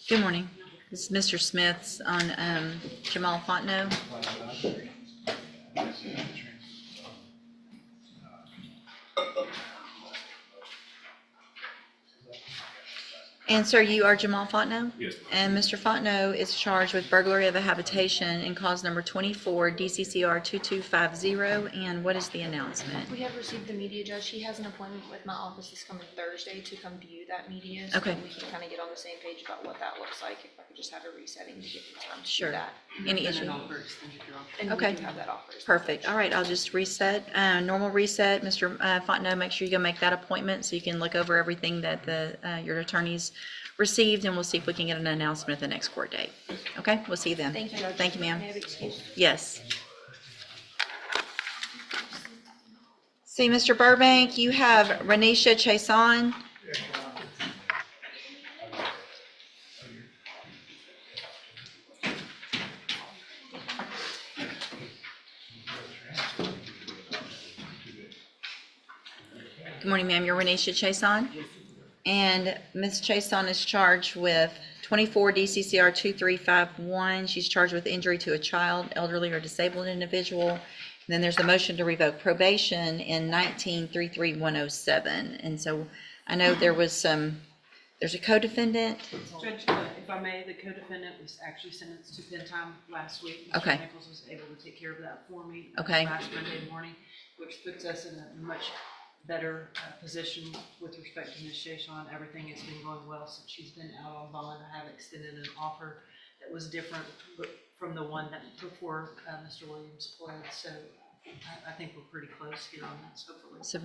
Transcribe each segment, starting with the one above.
Good morning. This is Mr. Smith's on Jamal Fontenot. And sir, you are Jamal Fontenot? Yes. And Mr. Fontenot is charged with burglary of a habitation in cause number 24 DCCR 2250. And what is the announcement? We have received the media, Judge. He has an appointment with my office this coming Thursday to come view that media. So Okay. we can kind of get on the same page about what that looks like. If I could just have a resetting to get the time to Sure. do that. Any issue? And Okay. we do have that offer. Perfect. All right, I'll just reset. Normal reset. Mr. Fontenot, make sure you go make that appointment so you can look over everything that your attorneys received, and we'll see if we can get an announcement at the next court date. Okay, we'll see you then. Thank you, Judge. Thank you, ma'am. May I have excuse? Yes. See, Mr. Burbank, you have Renisha Chason. Good morning, ma'am. You're Renisha Chason? And Ms. Chason is charged with 24 DCCR 2351. She's charged with injury to a child, elderly, or disabled individual. And then there's a motion to revoke probation in 1933107. And so I know there's a co-defendant. Judge, if I may, the co-defendant was actually sentenced to pen time last week. Okay. Mr. Nichols was able to take care of that for me Okay. last Monday morning, which puts us in a much better position with respect to Ms. Chason. Everything has been going well since she's been out on bond. I have extended an offer that was different from the one that before Mr. Williams pled. So I think we're pretty close here on that, hopefully. So,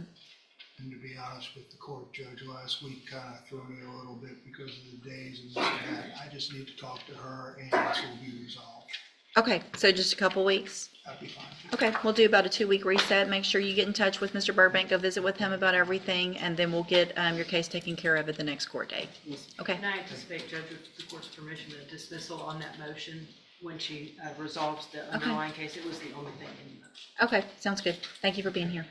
And to be honest with the court, Judge, last week kind of threw me a little bit because of the days and this and that. I just need to talk to her and this will be resolved. okay, so just a couple weeks. That'd be fine. Okay, we'll do about a 2-week reset. Make sure you get in touch with Mr. Burbank, go visit with him about everything, and then we'll get your case taken care of at the next court date. Okay, And I anticipate, Judge, with the court's permission, a dismissal on that motion when she resolves the underlying case. It was the only thing in the motion. okay, sounds good. Thank you for being here.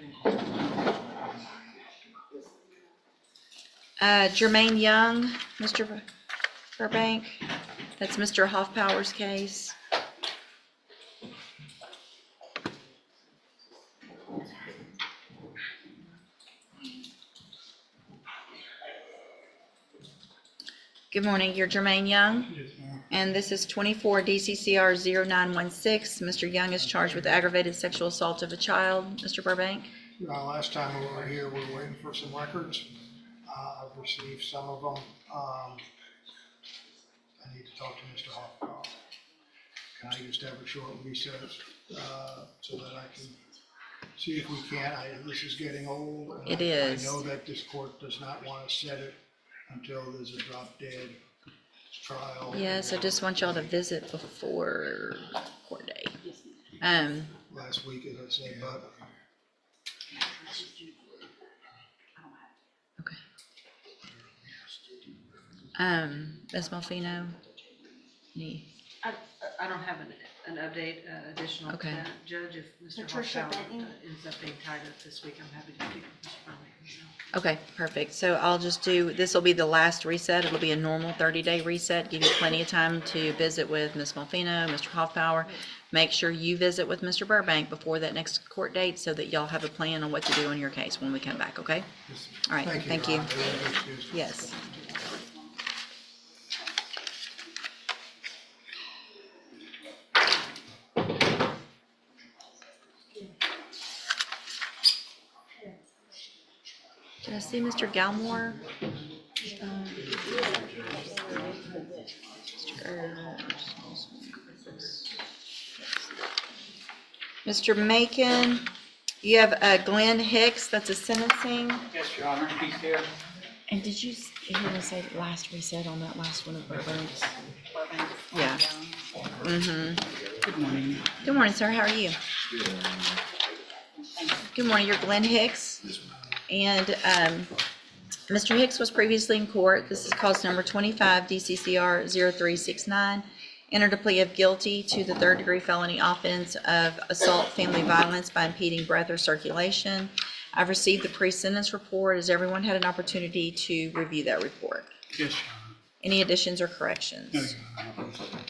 Jermaine Young, Mr. Burbank, that's Mr. Hoffpower's case. Good morning, you're Jermaine Young, Yes, ma'am. and this is 24 DCCR 0916. Mr. Young is charged with aggravated sexual assault of a child. Mr. Burbank? Last time we were here, we were waiting for some records. I've received some of them. I need to talk to Mr. Hoffman. Can I just have a short recess, so that I can see if we can? This is getting old. And It is. I know that this court does not want to set it until there's a drop dead trial. Yes, I just want y'all to visit before court day. Last week, as I say, but Okay. Ms. Malfino? I don't have an update additional to Okay. that. Judge, if Mr. Patricia Hoffman Benton. ends up being tied up this week, I'm happy to speak with Mr. Burbank. Okay, perfect. So I'll just this will be the last reset. It'll be a normal 30-day reset. Give you plenty of time to visit with Ms. Malfino, Mr. Hoffpower. Make sure you visit with Mr. Burbank before that next court date so that y'all have a plan on what to do on your case when we come back, okay? All right, thank you. Ron. I really appreciate it. Yes. Did I see Mr. Galmore? Mr. Macon, you have Glenn Hicks, that's a sentencing. Yes, Your Honor, he's here. And did you hear me say last reset on that last one of Burbank's? Yeah. Mm-hmm. Good morning. Good morning, sir. How are you? Good morning. You're Glenn Hicks. And Mr. Hicks was previously in court. This is cause number 25 DCCR 0369. Entered a plea of guilty to the third-degree felony offense of assault, family violence by impeding breath or circulation. I've received the pre-sentence report. Has everyone had an opportunity to review that report? Yes, Your Any additions or corrections? No, Your Honor, no questions.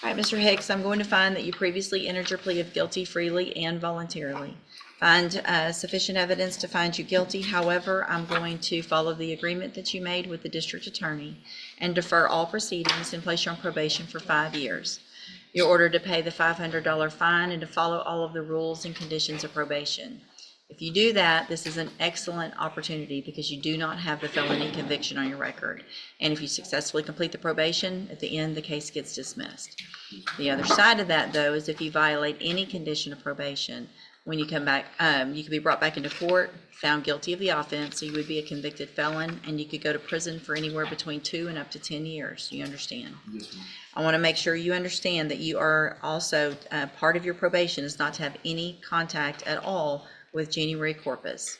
All right, Mr. Hicks, I'm going to find that you previously entered your plea of guilty freely and voluntarily. Find sufficient evidence to find you guilty. However, I'm going to follow the agreement that you made with the district attorney and defer all proceedings and place you on probation for 5 years. You're ordered to pay the $500 fine and to follow all of the rules and conditions of probation. If you do that, this is an excellent opportunity because you do not have the felony conviction on your record. And if you successfully complete the probation, at the end, the case gets dismissed. The other side of that, though, is if you violate any condition of probation, when you come back, you could be brought back into court, found guilty of the offense, so you would be a convicted felon, and you could go to prison for anywhere between 2 and up to 10 years. Do you understand? Yes, ma'am. I want to make sure you understand that you are also, part of your probation is not to have any contact at all with January Corpus.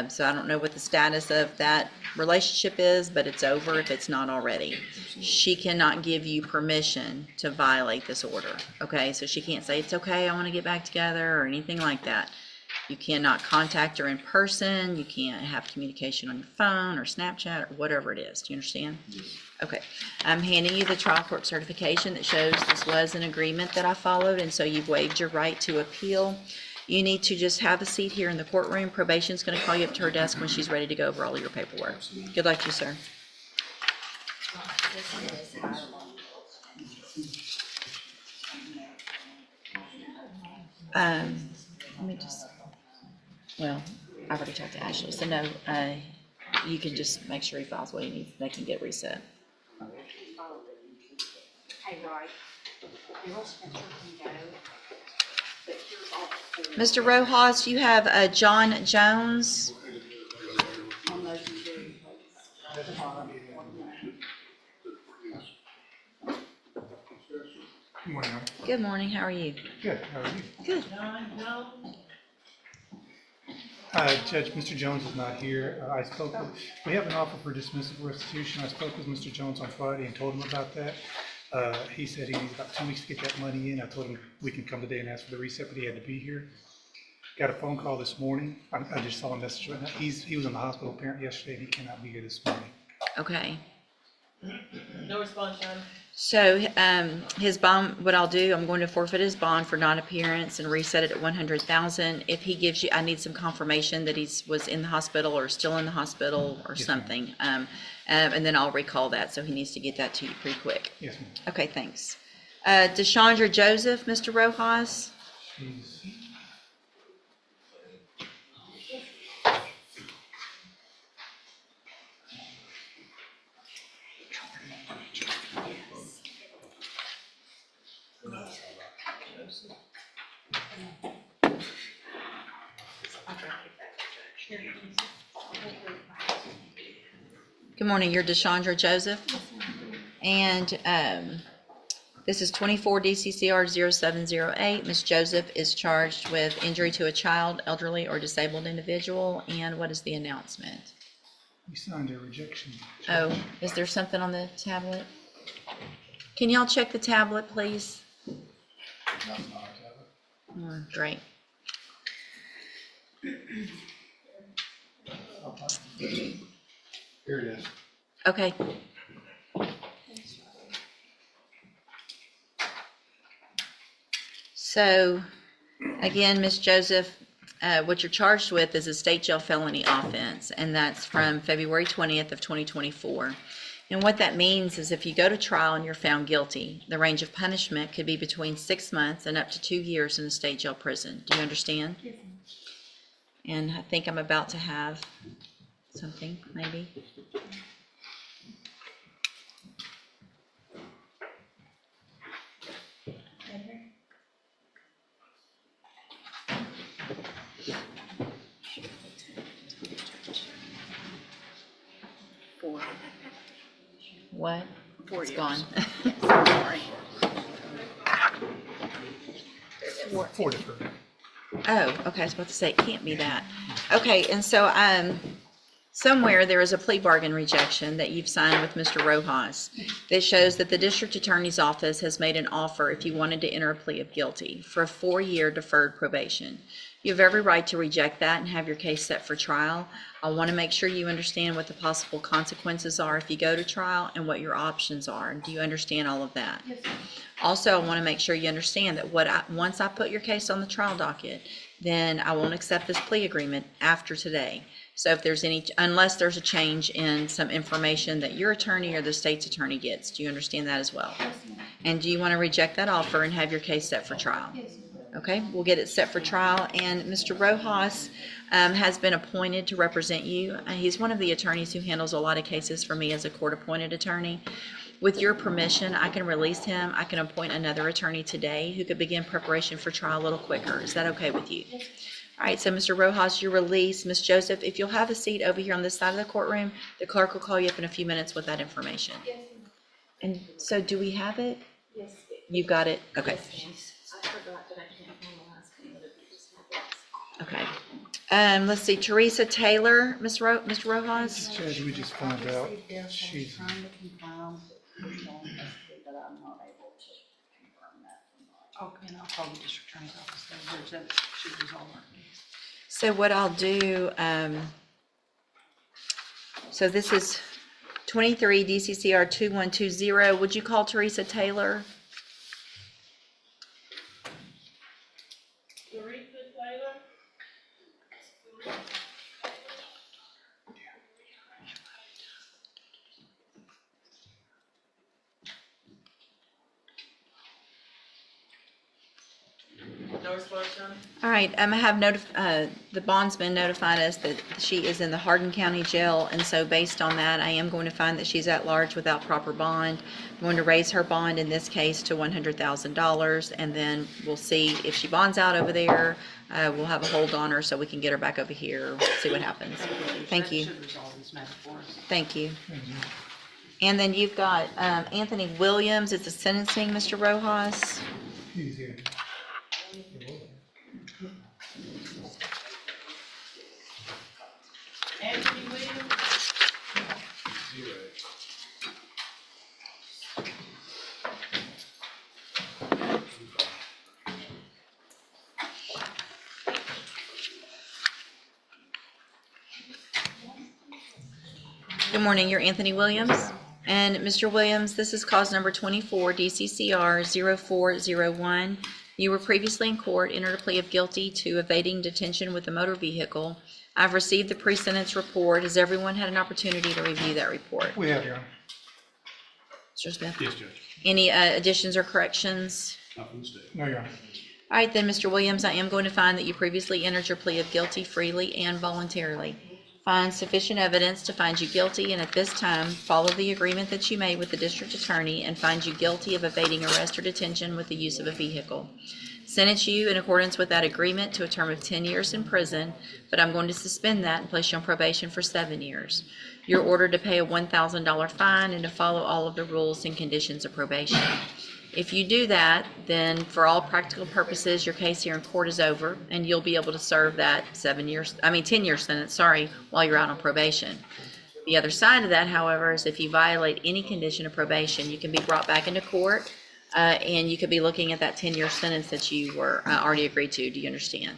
So I don't know what the status of that relationship is, but it's over if it's not already. She cannot give you permission to violate this order, okay? So she can't say, it's okay, I want to get back together, or anything like that. You cannot contact her in person, you can't have communication on your phone or Snapchat or whatever it is. Do you understand? Yes. Okay, I'm handing you the trial court certification that shows this was an agreement that I followed, and so you've waived your right to appeal. You need to just have a seat here in the courtroom. Probation's going to call you up to her desk when she's ready to go over all of your paperwork. Good luck to you, sir. Let me just, well, I've already talked to Ashley, so no, you can just make sure he files what he needs. They can get reset. Hey, Roy, Bill Spencer can go, but here's all the forms Mr. Rojas, you have John Jones. on those two. Good morning, Your Honor. Good morning, how are you? Good, how are you? Good. Judge, Mr. Jones is not here. We have an offer for dismissal for restitution. I spoke with Mr. Jones on Friday and told him about that. He said he needs about 2 weeks to get that money in. I told him we can come today and ask for the reset, but he had to be here. Got a phone call this morning. I just saw a message right now. He was in the hospital apparently yesterday and he cannot be here this morning. Okay. No response, John. So, his bond, what I'll do, I'm going to forfeit his bond for non-appearance and reset it at 100,000. If he gives you, I need some confirmation that was in the hospital or still in the hospital or Yes, ma'am. something. And then I'll recall that, so he needs to get that to you pretty quick. Yes, ma'am. Okay, thanks. Deshandra Joseph, Mr. Rojas? She's, Good morning, you're Deshandra Joseph? And this is 24 DCCR 0708. Ms. Joseph is charged with injury to a child, elderly, or disabled individual. And what is the announcement? we signed a rejection. Oh, is there something on the tablet? Can y'all check the tablet, please? Great. Here it is. Okay. So, again, Ms. Joseph, what you're charged with is a state jail felony offense, and that's from February 20th of 2024. And what that means is if you go to trial and you're found guilty, the range of punishment could be between 6 months and up to 2 years in a state jail prison. Do you understand? Yes, ma'am. And I think I'm about to have something, maybe. What? It's gone. Four different. Oh, okay, I was about to say, it can't be that. Okay, and so, somewhere there is a plea bargain rejection that you've signed with Mr. Rojas that shows that the district attorney's office has made an offer if you wanted to enter a plea of guilty for a 4-year deferred probation. You have every right to reject that and have your case set for trial. I want to make sure you understand what the possible consequences are if you go to trial and what your options are. Do you understand all of that? Yes, ma'am. Also, I want to make sure you understand that once I put your case on the trial docket, then I won't accept this plea agreement after today. So if there's unless there's a change in some information that your attorney or the state's attorney gets. Do you understand that as well? Yes, ma'am. And do you want to reject that offer and have your case set for trial? Yes, ma'am. Okay, we'll get it set for trial, and Mr. Rojas has been appointed to represent you. He's one of the attorneys who handles a lot of cases for me as a court-appointed attorney. With your permission, I can release him. I can appoint another attorney today who could begin preparation for trial a little quicker. Is that okay with you? All right, so Mr. Rojas, you're released. Ms. Joseph, if you'll have a seat over here on this side of the courtroom, the clerk will call you up in a few minutes with that information. Yes, ma'am. And so do we have it? Yes. You got it? Okay. I forgot that I can't on the last page, but it just happened. Okay. Let's see, Teresa Taylor, Mr. Rojas? Judge, we just found out she's, Trying to confirm that I'm not able to confirm that tonight. Okay, and I'll call the district attorney's office, then, Judge, that should resolve our case. So what I'll do, so this is 23 DCCR 2120. Would you call Teresa Taylor? Teresa Taylor? No response, John? All right, I have the bondsman notified us that she is in the Hardin County Jail, and so based on that, I am going to find that she's at large without proper bond. I'm going to raise her bond in this case to $100,000, and then we'll see if she bonds out over there. We'll have a hold on her so we can get her back over here, see what happens. Thank you. That should resolve this matter for us. Thank you. And then you've got Anthony Williams. It's a sentencing, Mr. Rojas. he's here. Anthony Williams? Good morning, you're Anthony Williams. And Mr. Williams, this is cause number 24, DCCR 0401. You were previously in court, entered a plea of guilty to evading detention with a motor vehicle. I've received the pre-sentence report. Has everyone had an opportunity to review that report? We have, Your Honor. Mr. Smith? Yes, Judge. Any additions or corrections? Not from the state. No, Your Honor. All right, then, Mr. Williams, I am going to find that you previously entered your plea of guilty freely and voluntarily. Find sufficient evidence to find you guilty, and at this time, follow the agreement that you made with the district attorney and find you guilty of evading arrest or detention with the use of a vehicle. Sentence you in accordance with that agreement to a term of 10 years in prison, but I'm going to suspend that and place you on probation for 7 years. You're ordered to pay a $1,000 fine and to follow all of the rules and conditions of probation. If you do that, then for all practical purposes, your case here in court is over, and you'll be able to serve that 10-year sentence, while you're out on probation. The other side of that, however, is if you violate any condition of probation, you can be brought back into court, and you could be looking at that 10-year sentence that you were already agreed to. Do you understand?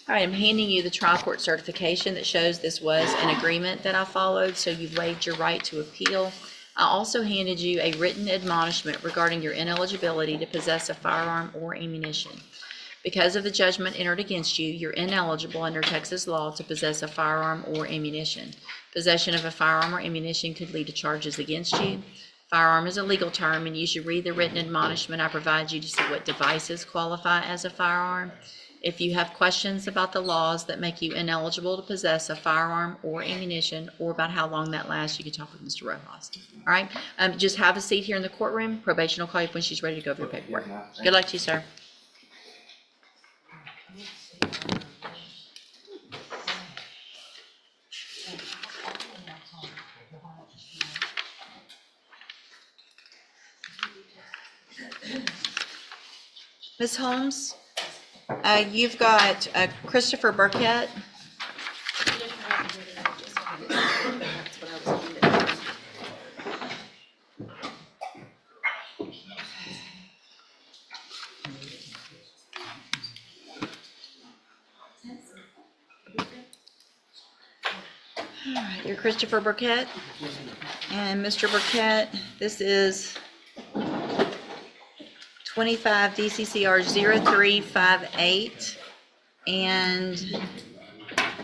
All right, I'm handing you the trial court certification that shows this was an agreement that I followed, so you've waived your right to appeal. I also handed you a written admonishment regarding your ineligibility to possess a firearm or ammunition. Because of the judgment entered against you, you're ineligible under Texas law to possess a firearm or ammunition. Possession of a firearm or ammunition could lead to charges against you. Firearm is a legal term, and you should read the written admonishment I provide you to see what devices qualify as a firearm. If you have questions about the laws that make you ineligible to possess a firearm or ammunition, or about how long that lasts, you can talk with Mr. Rojas. All right, just have a seat here in the courtroom. Probation will call you when she's ready to go over your paperwork. Good luck to you, sir. Ms. Holmes, you've got Christopher Burkett. All right, you're Christopher Burkett. And Mr. Burkett, this is 25 DCCR 0358. And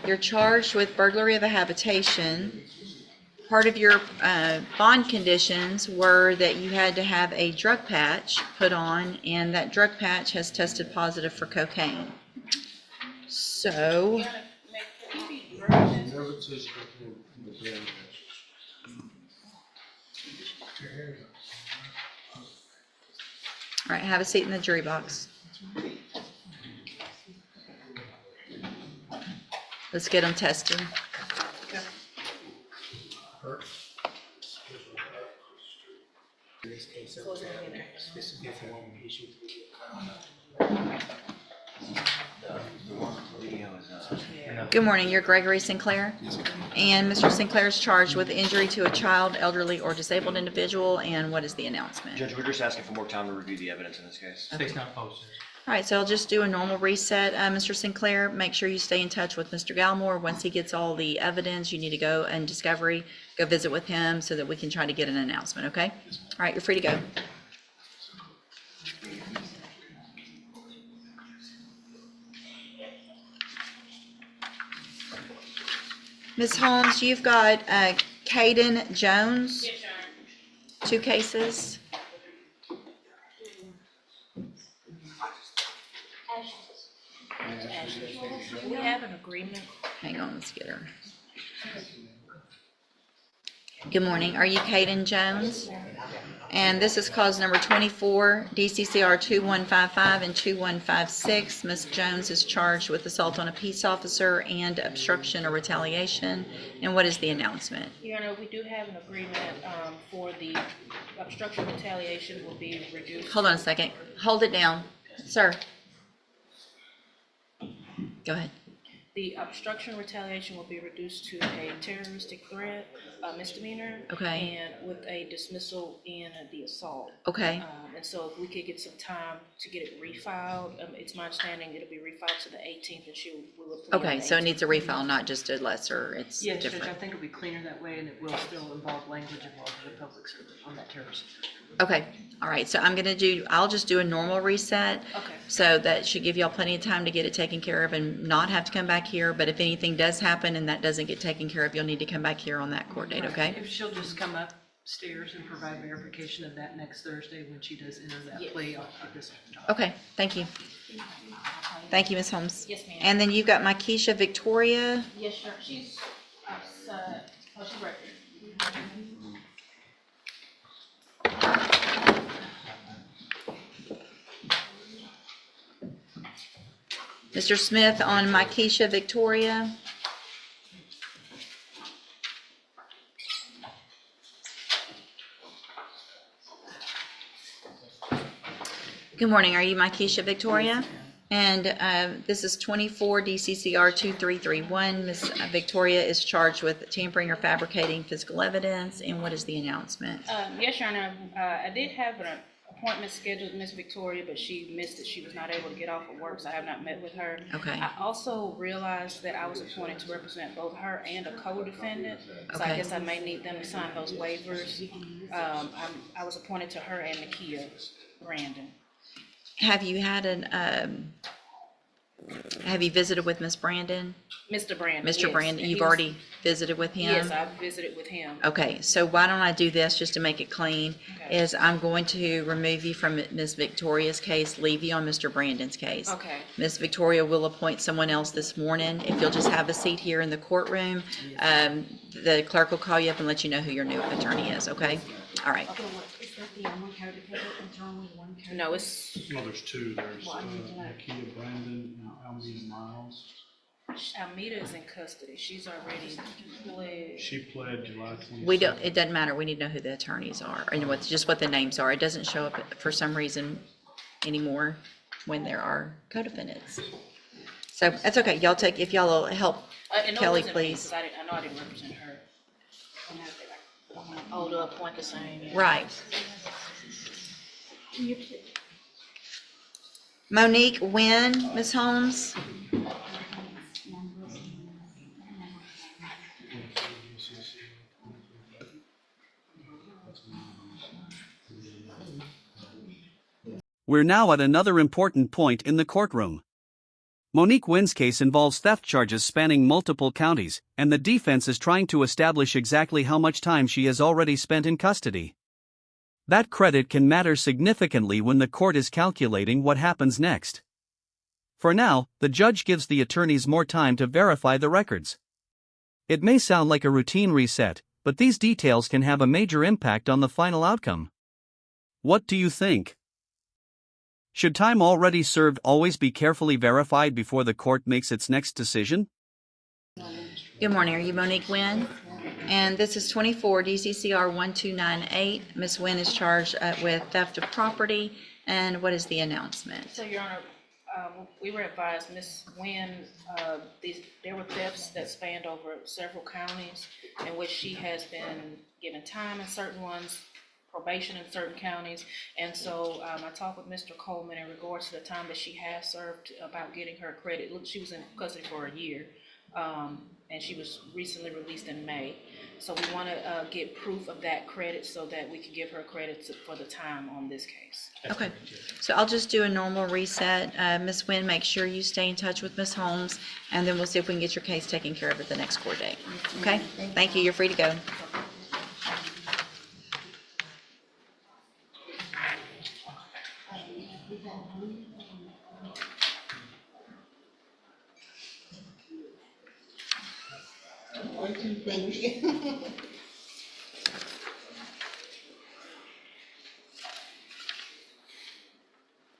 you're charged with burglary of a habitation. Part of your bond conditions were that you had to have a drug patch put on, and that drug patch has tested positive for cocaine. So, all right, have a seat in the jury box. Let's get them tested. Good morning, you're Gregory Sinclair. And Mr. Sinclair is charged with injury to a child, elderly, or disabled individual, and what is the announcement? Judge, we're just asking for more time to review the evidence in this case. State's not posted. All right, so I'll just do a normal reset. Mr. Sinclair, make sure you stay in touch with Mr. Gallimore. Once he gets all the evidence, you need to go and discovery, go visit with him so that we can try to get an announcement, okay? All right, you're free to go. Ms. Holmes, you've got Caden Jones, Yes, Your Honor. 2 cases. Do we have an agreement? Hang on, let's get her. Good morning. Are you Caden Jones? And this is cause number 24, DCCR 2155 and 2156. Ms. Jones is charged with assault on a peace officer and obstruction or retaliation. And what is the announcement? Your Honor, we do have an agreement for the obstruction retaliation will be reduced. Hold on a second. Hold it down. Sir. Go ahead. The obstruction retaliation will be reduced to a terroristic threat, misdemeanor. Okay. And with a dismissal in the assault. Okay. And so if we could get some time to get it refiled, it's my understanding it'll be refiled to the 18th and we will. plead on Okay, the so it 18th. needs a refile, not just a lesser. It's Yes, Judge, I different. think it'll be cleaner that way, and it will still involve language involved in the public service on that terrorism. Okay. All right. So I'll just do a normal reset. Okay. So that should give y'all plenty of time to get it taken care of and not have to come back here. But if anything does happen and that doesn't get taken care of, you'll need to come back here on that court date, okay? If she'll just come upstairs and provide verification of that next Thursday when she does enter that Yes. plea, I'll put this at the top. Okay, thank you. Thank you, Ms. Holmes. Yes, ma'am. And then you've got my Keisha Victoria. Yes, sir. She's outside. Oh, she's right there. Mr. Smith on my Keisha Victoria. Good morning. Are you my Keisha Victoria? And this is 24 DCCR 2331. Ms. Victoria is charged with tampering or fabricating physical evidence. And what is the announcement? Yes, Your Honor. I did have an appointment scheduled with Ms. Victoria, but she missed it. She was not able to get off of work, so I have not met with her. Okay. I also realized that I was appointed to represent both her and a co-defendant, so Okay. I guess I may need them to sign those waivers. I was appointed to her and Nakia Brandon. Have you had have you visited with Ms. Brandon? Mr. Brandon. Mr. yes. Brandon, And you've he was- already visited with him? Yes, I visited with him. Okay, so why don't I do this, just to make it clean, Okay. is I'm going to remove you from Ms. Victoria's case, leave you on Mr. Brandon's case. Okay. Ms. Victoria will appoint someone else this morning. If you'll just have a seat here in the courtroom, the clerk will call you up and let you know who your new attorney is, okay? All right. Is that the only co-defendant? Is there only one co-defendant? No, it's, Well, there's two. There's Well, I need to know. Nakia Brandon and Almeda Miles. Almeda is in custody. She's already pled. She pled July 27th. We don't, it doesn't matter, we need to know who the attorneys are, and just what the names are. It doesn't show up for some reason anymore when there are co-defendants. So, that's okay, y'all take, if y'all will help And no, it Kelly, wasn't me, please. 'cause I know I didn't represent her. Oh, to appoint the same. Yeah. Right. Monique Nguyen, Ms. Holmes. We're now at another important point in the courtroom. Monique Wynn's case involves theft charges spanning multiple counties, and the defense is trying to establish exactly how much time she has already spent in custody. That credit can matter significantly when the court is calculating what happens next. For now, the judge gives the attorneys more time to verify the records. It may sound like a routine reset, but these details can have a major impact on the final outcome. What do you think? Should time already served always be carefully verified before the court makes its next decision? Good morning, are you Monique Wynn? And this is 24 DCCR 1298. Ms. Wynn is charged with theft of property, and what is the announcement? So, Your Honor, we were advised, Ms. Wynn, there were thefts that spanned over several counties in which she has been given time in certain ones, probation in certain counties, and so I talked with Mr. Coleman in regards to the time that she has served about getting her credit. Look, she was in custody for a year, and she was recently released in May. So we want to get proof of that credit so that we can give her credit for the time on this case. Okay, so I'll just do a normal reset. Ms. Wynn, make sure you stay in touch with Ms. Holmes, and then we'll see if we can get your case taken care of at the next court date. Okay? Thank you. You're free to go.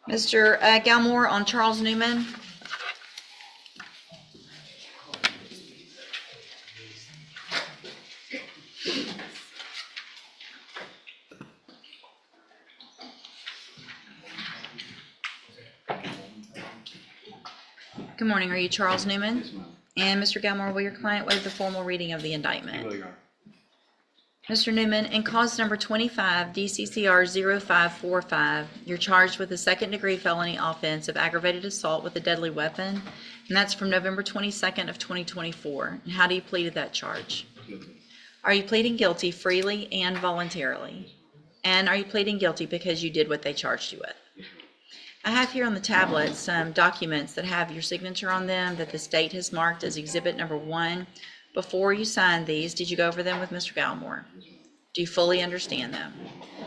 Mr. Galmore on Charles Newman. Good morning, are you Charles Newman? And Mr. Galmore, will your client waive the formal reading of the indictment? Will, Your Honor. Mr. Newman, in cause number 25, DCCR 0545, you're charged with a second-degree felony offense of aggravated assault with a deadly weapon, and that's from November 22nd of 2024. And how do you plead to that charge? Are you pleading guilty freely and voluntarily? And are you pleading guilty because you did what they charged you with? I have here on the tablet some documents that have your signature on them that the state has marked as exhibit number 1. Before you sign these, did you go over them with Mr. Galmore? Do you fully understand them?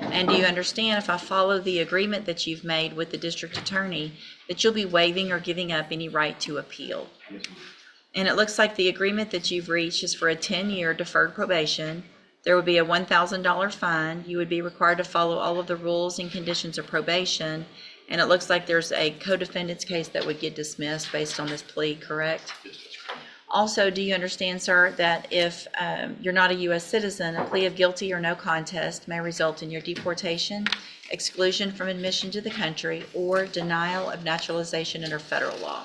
And do you understand, if I follow the agreement that you've made with the district attorney, that you'll be waiving or giving up any right to appeal? And it looks like the agreement that you've reached is for a 10-year deferred probation. There would be a $1,000 fine. You would be required to follow all of the rules and conditions of probation. And it looks like there's a co-defendant's case that would get dismissed based on this plea, correct? Also, do you understand, sir, that if you're not a U.S. citizen, a plea of guilty or no contest may result in your deportation, exclusion from admission to the country, or denial of naturalization under federal law?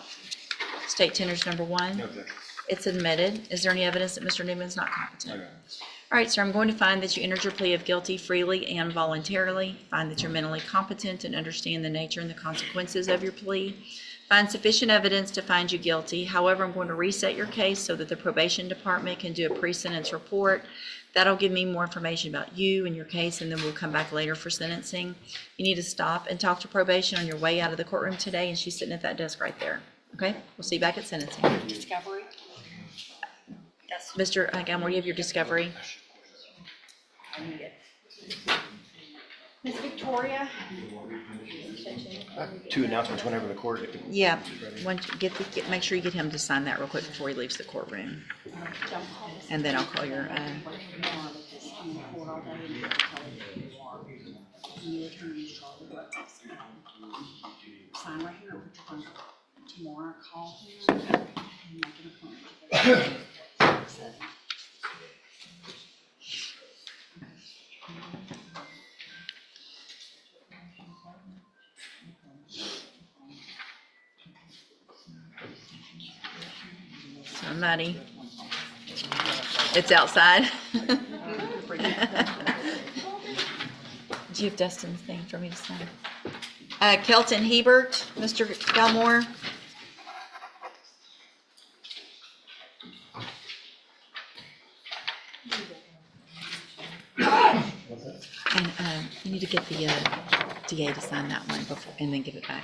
State tenders number 1. Okay. It's admitted. Is there any evidence that Mr. Newman's not competent? Okay. All right, sir, I'm going to find that you entered your plea of guilty freely and voluntarily, find that you're mentally competent and understand the nature and the consequences of your plea, find sufficient evidence to find you guilty. However, I'm going to reset your case so that the probation department can do a pre-sentence report. That'll give me more information about you and your case, and then we'll come back later for sentencing. You need to stop and talk to probation on your way out of the courtroom today, and she's sitting at that desk right there. Okay? We'll see you back at sentencing. Discovery? Mr. Galmore, you have your discovery. Ms. Victoria? 2 announcements whenever the court. Yeah, make sure you get him to sign that real quick before he leaves the courtroom. And then I'll call your, Sign right here, put your phone tomorrow, call him, and make an appointment. somebody. It's outside. Do you have Dustin's thing for me to sign? Kelton Hebert, Mr. Galmore. And you need to get the DA to sign that one before, and then give it back.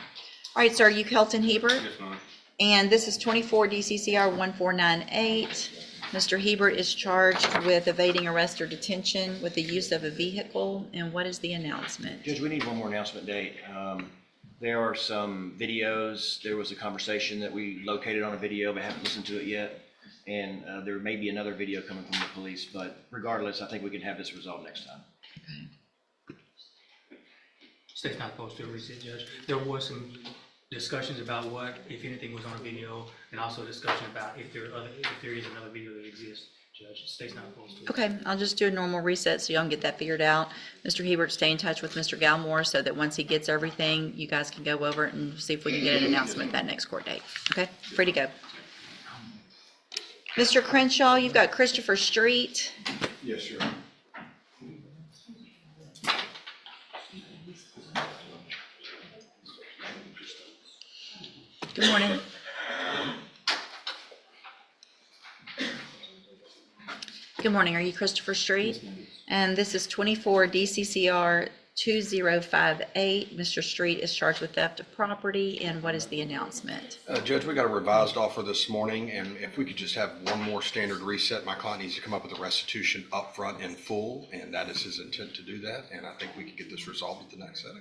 All right, sir, you Kelton Hebert? Yes, ma'am. And this is 24 DCCR 1498. Mr. Hebert is charged with evading arrest or detention with the use of a vehicle. And what is the announcement? Judge, we need one more announcement date. There are some videos. There was a conversation that we located on a video, but haven't listened to it yet. And there may be another video coming from the police, but regardless, I think we can have this resolved next time. State's not supposed to reset, Judge. There was some discussions about what, if anything, was on a video, and also discussion about if there is another video that exists, Judge. State's not supposed to. Okay, I'll just do a normal reset so y'all can get that figured out. Mr. Hebert, stay in touch with Mr. Galmore so that once he gets everything, you guys can go over it and see if we can get an announcement that next court date. Okay, free to go. Mr. Crenshaw, you've got Christopher Street. Yes, sir. Good morning. Good morning. Are you Christopher Street? And this is 24 DCCR 2058. Mr. Street is charged with theft of property. And what is the announcement? Judge, we got a revised offer this morning, and if we could just have one more standard reset, my client needs to come up with a restitution upfront in full, and that is his intent to do that, and I think we can get this resolved at the next setting.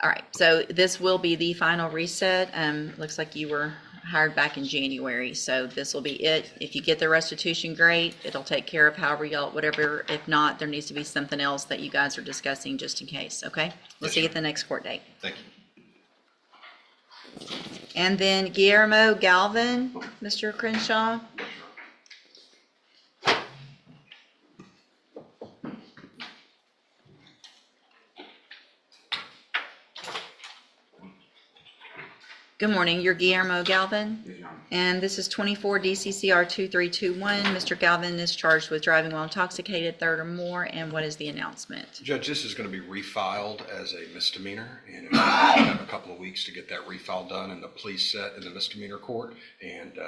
All right, so this will be the final reset. Looks like you were hired back in January, so this will be it. If you get the restitution, great. It'll take care of however y'all, whatever. If not, there needs to be something else that you guys are discussing just in case, okay? We'll see you at the next court date. Thank you. And then Guillermo Galvin, Mr. Crenshaw. Good morning, you're Guillermo Galvin, and this is 24 DCCR 2321. Mr. Galvin is charged with driving while intoxicated, third or more, and what is the announcement? Judge, this is going to be refiled as a misdemeanor, and we have a couple of weeks to get that refile done in the police set in the misdemeanor court, and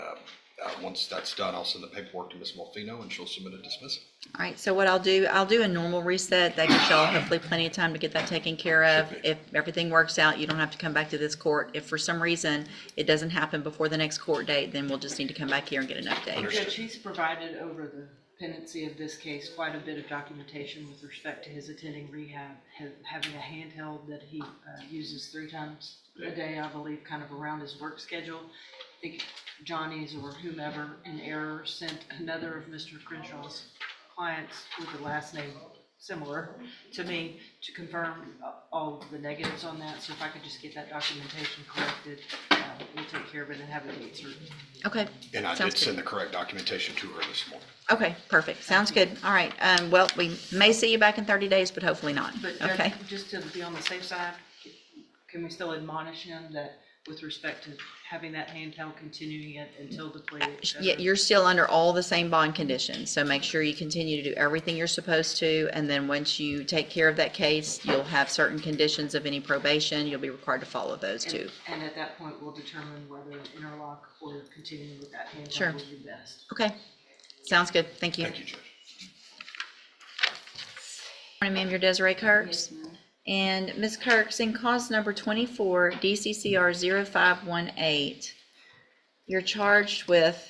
once that's done, I'll send the paperwork to Ms. Molfino, and she'll submit a dismissal. All right, so what I'll do a normal reset. That gives y'all hopefully plenty of time to get that taken care of. If everything works out, you don't have to come back to this court. If for some reason it doesn't happen before the next court date, then we'll just need to come back here and get an update. Judge, he's provided over the pendency of this case quite a bit of documentation with respect to his attending rehab, having a handheld that he uses 3 times a day, I believe, kind of around his work schedule. I think Johnny's or whomever in error sent another of Mr. Crenshaw's clients with a last name similar to me to confirm all of the negatives on that. So if I could just get that documentation corrected, we'll take care of it and have a date certain. Okay. And I did send the correct documentation to her this morning. Okay, perfect. Sounds good. All right. Well, we may see you back in 30 days, but hopefully not. But Okay. just to be on the safe side, can we still admonish him that with respect to having that handheld, continuing it until the plea, et cetera? Yeah, you're still under all the same bond conditions, so make sure you continue to do everything you're supposed to, and then once you take care of that case, you'll have certain conditions of any probation. You'll be required to follow those too. And at that point, we'll determine whether interlock or continuing with that Sure. handheld would be best. Okay. Sounds good. Thank you. Thank you, Judge. Morning, ma'am. You're Desiree Kirks. Yes, ma'am. And Ms. Kirks, in cause number 24, DCCR 0518, you're charged with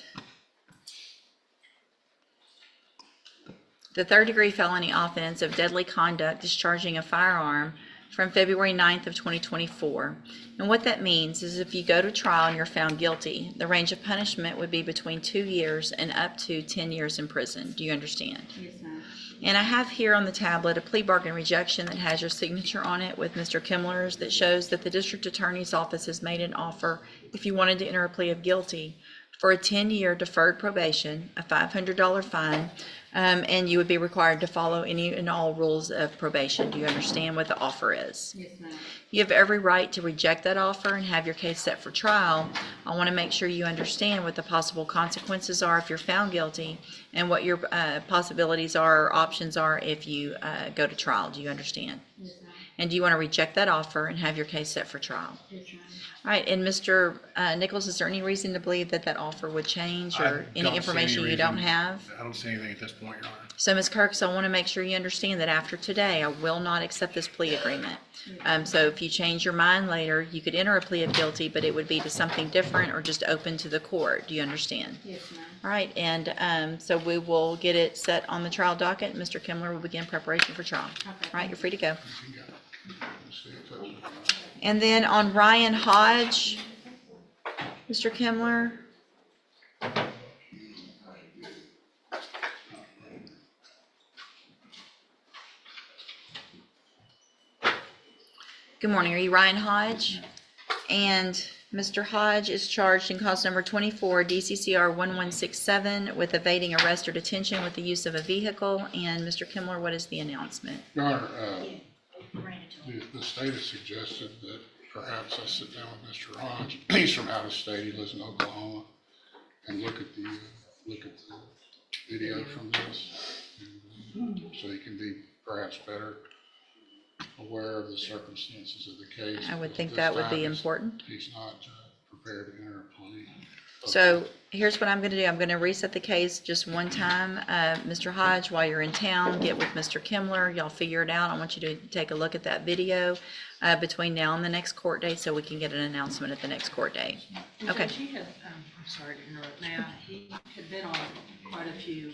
the third-degree felony offense of deadly conduct discharging a firearm from February 9th of 2024. And what that means is if you go to trial and you're found guilty, the range of punishment would be between 2 years and up to 10 years in prison. Do you understand? Yes, ma'am. And I have here on the tablet a plea bargain rejection that has your signature on it with Mr. Kimmler's that shows that the district attorney's office has made an offer if you wanted to enter a plea of guilty for a 10-year deferred probation, a $500 fine, and you would be required to follow any and all rules of probation. Do you understand what the offer is? Yes, ma'am. You have every right to reject that offer and have your case set for trial. I want to make sure you understand what the possible consequences are if you're found guilty and what your possibilities are or options are if you go to trial. Do you understand? Yes, ma'am. And do you want to reject that offer and have your case set for trial? Yes, ma'am. All right, and Mr. Nichols, is there any reason to believe that that offer would change or any information you don't have? I don't see anything at this point, Your Honor. So, Ms. Kirks, I want to make sure you understand that after today, I will not accept this plea agreement. So if you change your mind later, you could enter a plea of guilty, but it would be to something different or just open to the court. Do you understand? Yes, ma'am. All right, and so we will get it set on the trial docket. Mr. Kimler will begin preparation for trial. All right, you're free to go. And then on Ryan Hodge, Mr. Kimler. Good morning, are you Ryan Hodge? And Mr. Hodge is charged in cause number 24, DCCR 1167, with evading arrest or detention with the use of a vehicle. And Mr. Kimler, what is the announcement? Your Honor, the state has suggested that perhaps I sit down with Mr. Hodge. He's from out of state, he lives in Oklahoma, and look at the video from this, and, so he can be perhaps better aware of the circumstances of the case. I would think This that would time be he's- important. He's not prepared to enter a plea. So here's what I'm going to do. I'm going to reset the case just one time. Mr. Hodge, while you're in town, get with Mr. Kimler. Y'all figure it out. I want you to take a look at that video between now and the next court date so we can get an announcement at the next court date. Okay. Judge, he had, I'm sorry to interrupt now, he had been on quite a few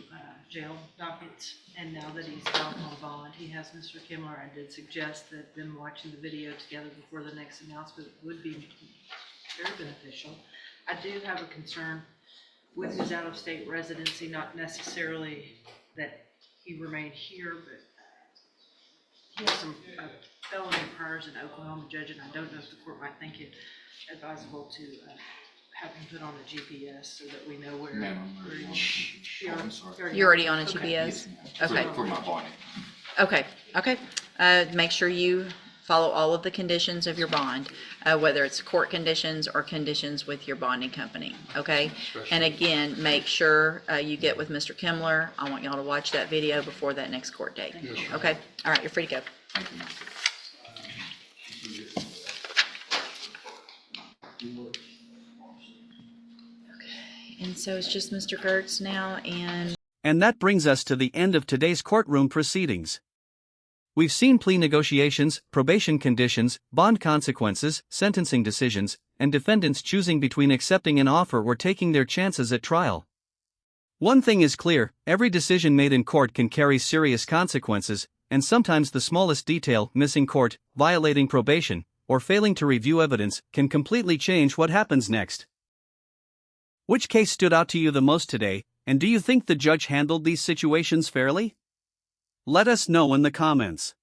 jail dockets, and now that he's out on bond, he has Mr. Kimler. I did suggest that them watching the video together before the next announcement would be very beneficial. I do have a concern with his out-of-state residency, not necessarily that he remained here, but he has some felony priors in Oklahoma, Judge, and I don't know if the court might think it advisable to have him put on a GPS so that we know where You're already on a Okay. GPS? Okay. For my body. Okay, okay. Make sure you follow all of the conditions of your bond, whether it's court conditions or conditions with your bonding company, okay? And again, make sure you get with Mr. Kimler. I want y'all to watch that video before that next court date. Yes, sir. Okay, all right, you're free to go. Thank you, ma'am. And so it's just Mr. Gertz now, And that brings us to the end of today's courtroom proceedings. We've seen plea negotiations, probation conditions, bond consequences, sentencing decisions, and defendants choosing between accepting an offer or taking their chances at trial. One thing is clear, every decision made in court can carry serious consequences, and sometimes the smallest detail, missing court, violating probation, or failing to review evidence, can completely change what happens next. Which case stood out to you the most today, and do you think the judge handled these situations fairly? Let us know in the comments.